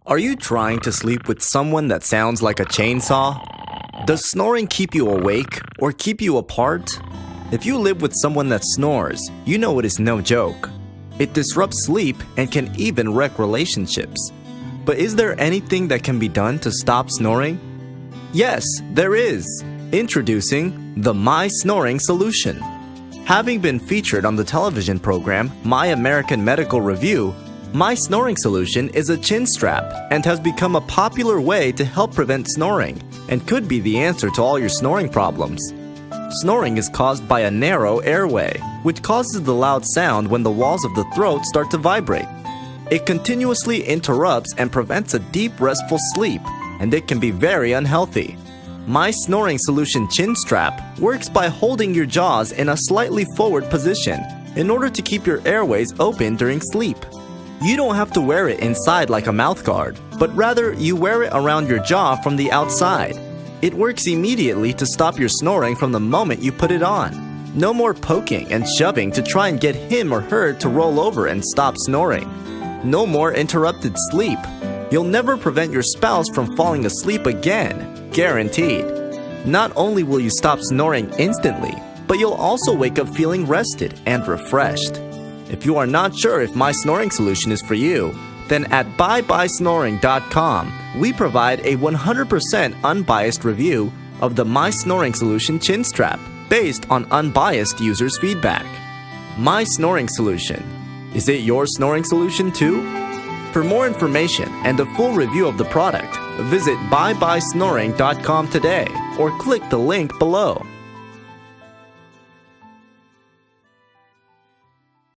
Are you trying to sleep with someone that sounds like a chainsaw? Does snoring keep you awake or keep you apart? If you live with someone that snores, you know it is no joke. It disrupts sleep and can even wreck relationships. But is there anything that can be done to stop snoring? Yes, there is. Introducing the My Snoring Solution. Having been featured on the television program My American Medical Review, My Snoring Solution is a chin strap and has become a popular way to help prevent snoring and could be the answer to all your snoring problems. Snoring is caused by a narrow airway, which causes the loud sound when the walls of the throat start to vibrate. It continuously interrupts and prevents a deep, restful sleep, and it can be very unhealthy. My Snoring Solution chin strap works by holding your jaws in a slightly forward position in order to keep your airways open during sleep. You don't have to wear it inside like a mouthguard, but rather you wear it around your jaw from the outside. It works immediately to stop your snoring from the moment you put it on. No more poking and shoving to try and get him or her to roll over and stop snoring. No more interrupted sleep. You'll never prevent your spouse from falling asleep again, guaranteed. Not only will you stop snoring instantly, but you'll also wake up feeling rested and refreshed. If you are not sure if My Snoring Solution is for you, then at byebyesnoring.com, we provide a 100% unbiased review of the My Snoring Solution chin strap based on unbiased users' feedback. My Snoring Solution. Is it your snoring solution too? For more information and a full review of the product, visit byebyesnoring.com today or click the link below.